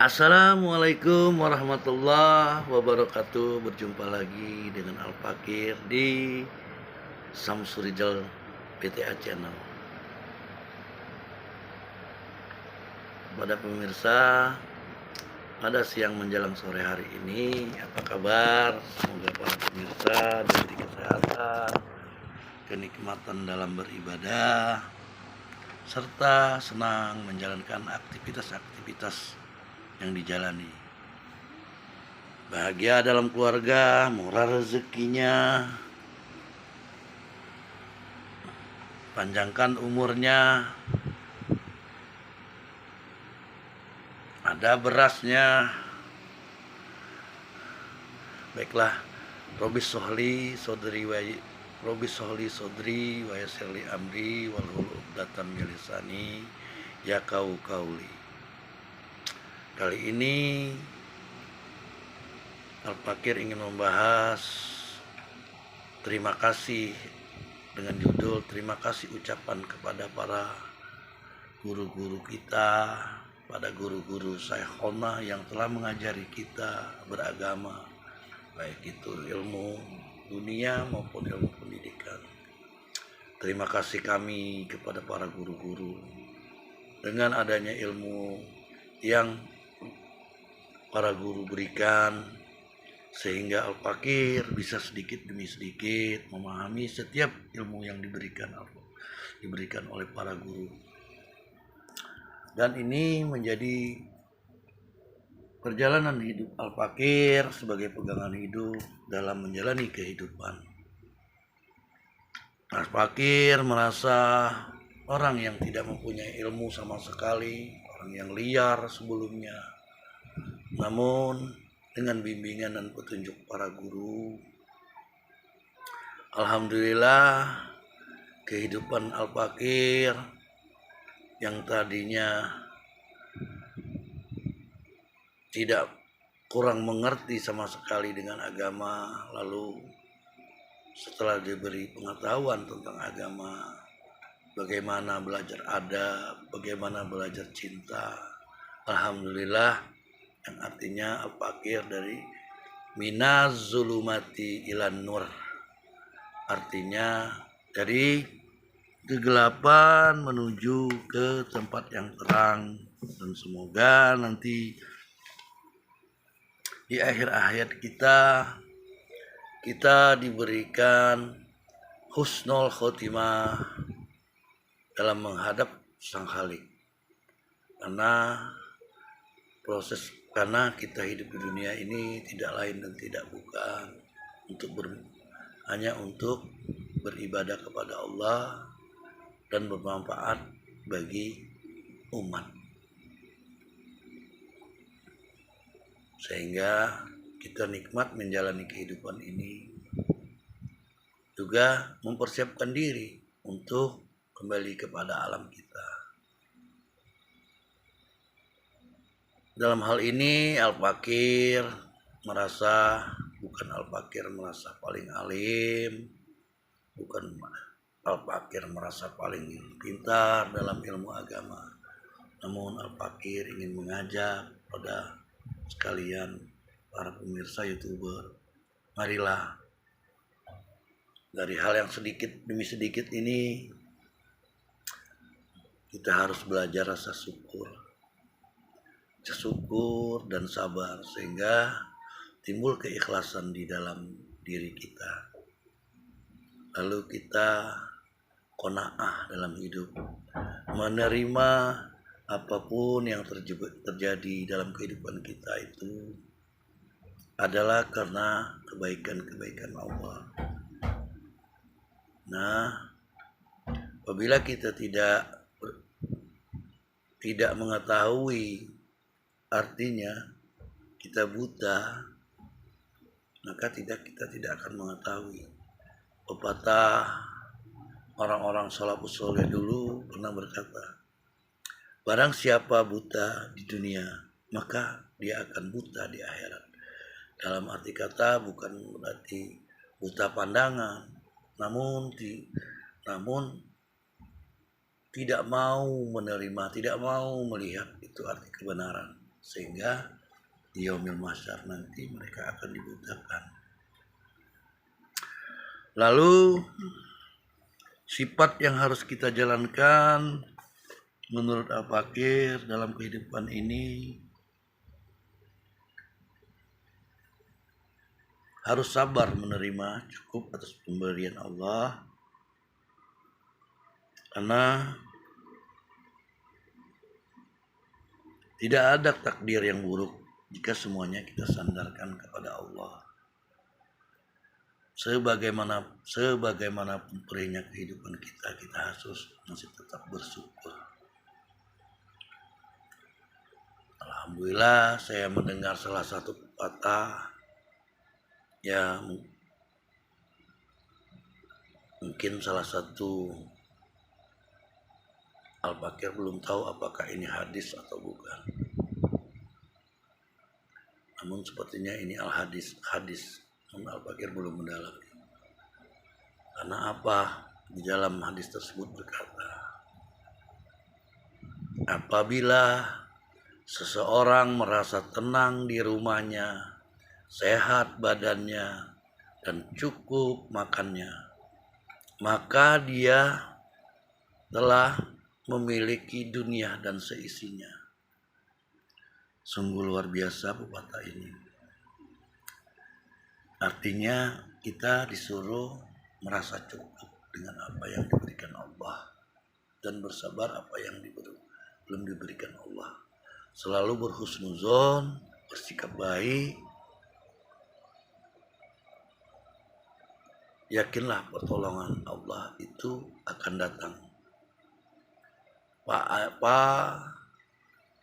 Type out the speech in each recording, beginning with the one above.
Assalamualaikum warahmatullahi wabarakatuh. Berjumpa lagi dengan Al-Fakir di Samsurijal PTA Channel. Pada pemirsa, pada siang menjelang sore hari ini, apa kabar? Semoga para pemirsa diberi kesehatan, kenikmatan dalam beribadah, serta senang menjalankan aktivitas-aktivitas yang dijalani. Bahagia dalam keluarga, murah rezekinya, panjangkan umurnya, ada berasnya. Baiklah, Robi Sohli Sodri wa Yasirli Amri wal Uqdatam min lisani yaqau qauli. Kali ini Al-Fakir ingin membahas terima kasih dengan judul terima kasih ucapan kepada para guru-guru kita, pada guru-guru Syekhona yang telah mengajari kita beragama, baik itu ilmu dunia maupun ilmu pendidikan. Terima kasih kami kepada para guru-guru dengan adanya ilmu yang para guru berikan, sehingga Al-Fakir bisa sedikit demi sedikit memahami setiap ilmu yang diberikan oleh para guru. Dan ini menjadi perjalanan hidup Al-Fakir sebagai pegangan hidup dalam menjalani kehidupan. Al-Fakir merasa orang yang tidak mempunyai ilmu sama sekali, orang yang liar sebelumnya. Namun dengan bimbingan dan petunjuk para guru, alhamdulillah kehidupan Al-Fakir yang tadinya tidak kurang mengerti sama sekali dengan agama, lalu setelah diberi pengetahuan tentang agama, bagaimana belajar adab, bagaimana belajar cinta, alhamdulillah, yang artinya Al-Fakir dari minaz zulumati ilan nur, artinya dari kegelapan menuju ke tempat yang terang. Dan semoga nanti di akhir hayat kita diberikan husnul khotimah dalam menghadap Sang Khalik, karena kita hidup di dunia ini tidak lain dan tidak bukan hanya untuk beribadah kepada Allah dan bermanfaat bagi umat, sehingga kita nikmat menjalani kehidupan ini, juga mempersiapkan diri untuk kembali kepada alam kita. Dalam hal ini Al-Fakir merasa paling alim, bukan Al-Fakir merasa paling pintar dalam ilmu agama, namun Al-Fakir ingin mengajak pada sekalian para pemirsa YouTuber, marilah dari hal yang sedikit demi sedikit ini kita harus belajar rasa syukur dan sabar, sehingga timbul keikhlasan di dalam diri kita. Lalu kita qanaah dalam hidup, menerima apapun yang terjadi dalam kehidupan kita itu adalah karena kebaikan-kebaikan Allah. Nah, apabila kita tidak mengetahui artinya, kita buta, maka kita tidak akan mengetahui. Pepatah orang-orang salafus saleh dulu pernah berkata, barang siapa buta di dunia, maka dia akan buta di akhirat. Dalam arti kata bukan berarti buta pandangan, namun tidak mau menerima, tidak mau melihat, itu arti kebenaran. sehingga di yaumil mahsyar nanti mereka akan dibudakan. Lalu sifat yang harus kita jalankan menurut Al-Fakir dalam kehidupan ini harus sabar menerima cukup atas pemberian Allah, karena tidak ada takdir yang buruk jika semuanya kita sandarkan kepada Allah. Sebagaimanapun perihnya kehidupan kita harus masih tetap bersyukur. Alhamdulillah saya mendengar salah satu pepatah yang mungkin salah satu Al-Fakir belum tahu apakah ini hadis atau bukan. Namun sepertinya ini hadis. Al-Fakir belum mendalami. Karena apa? Di dalam hadis tersebut berkata, apabila seseorang merasa tenang di rumahnya, sehat badannya, dan cukup makannya, maka dia telah memiliki dunia dan seisinya. Sungguh luar biasa pepatah ini. Artinya kita disuruh merasa cukup dengan apa yang diberikan Allah dan bersabar apa yang belum diberikan Allah. Selalu berhusnuzon, bersikap baik. Yakinlah pertolongan Allah itu akan datang.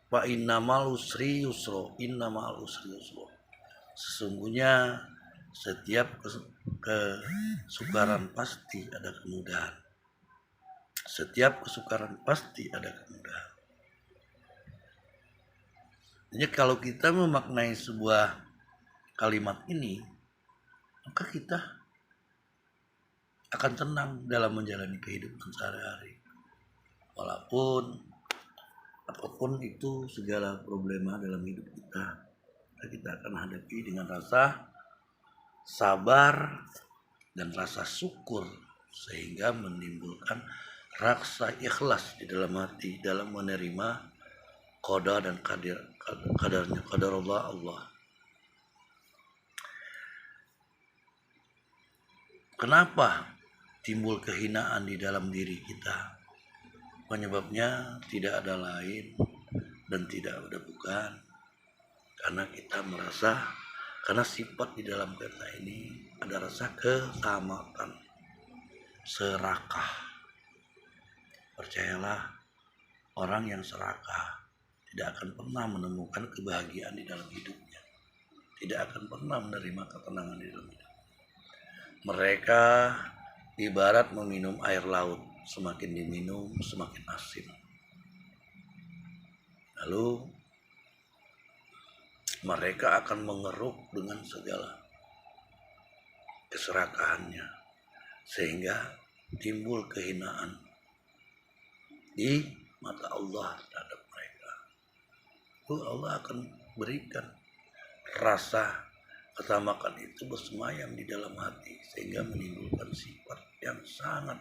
Fa innamal usri yusra, innamal usri yusra. Sesungguhnya setiap kesukaran pasti ada kemudahan. Setiap kesukaran pasti ada kemudahan. Jadi kalau kita memaknai sebuah kalimat ini, maka kita akan tenang dalam menjalani kehidupan sehari-hari. Walaupun apapun itu segala problema dalam hidup kita akan hadapi dengan rasa sabar dan rasa syukur, sehingga menimbulkan rasa ikhlas di dalam hati dalam menerima qada dan qadar Allah. Kenapa timbul kehinaan di dalam diri kita? Penyebabnya tidak ada lain dan tidak ada bukan karena kita merasa, karena sifat di dalam kata ini ada rasa ketamakan, serakah. Percayalah, orang yang serakah tidak akan pernah menemukan kebahagiaan di dalam hidupnya, tidak akan pernah menerima ketenangan di dalam hidup. Mereka ibarat meminum air laut, semakin diminum semakin asin. Lalu mereka akan mengeruk dengan segala keserakahannya, sehingga timbul kehinaan di mata Allah terhadap mereka. Lalu Allah akan berikan rasa ketamakan itu bersemayam di dalam hati, sehingga menimbulkan sifat yang sangat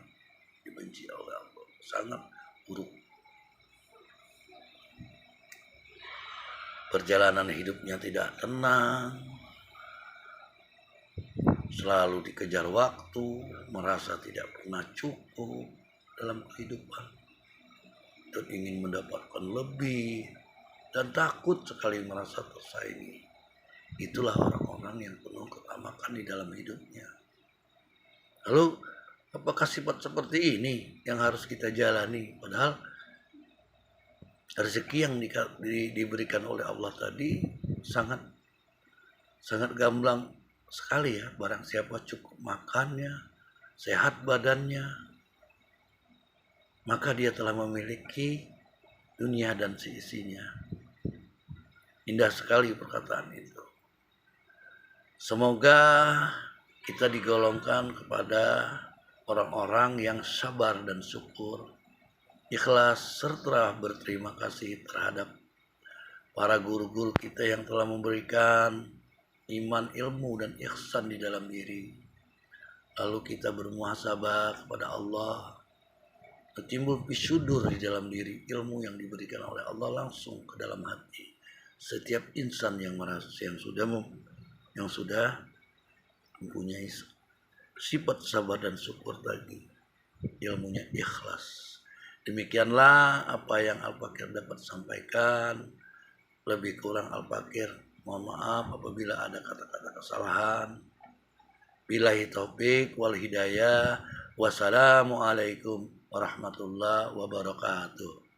dibenci oleh Allah, sangat buruk. Perjalanan hidupnya tidak tenang, selalu dikejar waktu, merasa tidak pernah cukup dalam kehidupan, dan ingin mendapatkan lebih, dan takut sekali merasa tersaingi. Itulah orang-orang yang penuh ketamakan di dalam hidupnya. Lalu apakah sifat seperti ini yang harus kita jalani? Padahal rezeki yang diberikan oleh Allah tadi sangat gamblang sekali ya. Barang siapa cukup makannya, sehat badannya, maka dia telah memiliki dunia dan seisinya. Indah sekali perkataan itu. Semoga kita digolongkan kepada orang-orang yang sabar dan syukur, ikhlas serta berterima kasih terhadap para guru-guru kita yang telah memberikan iman, ilmu, dan ihsan di dalam diri. Lalu kita bermuhasabah kepada Allah, timbul bisyudur di dalam diri, ilmu yang diberikan oleh Allah langsung ke dalam hati setiap insan yang merasa yang sudah mempunyai sifat sabar dan syukur tadi, ilmunya ikhlas. Demikianlah apa yang Al-Fakir dapat sampaikan. Lebih kurang Al-Fakir mohon maaf apabila ada kata-kata kesalahan. Billahi taufik wal hidayah. Wassalamualaikum warahmatullahi wabarakatuh.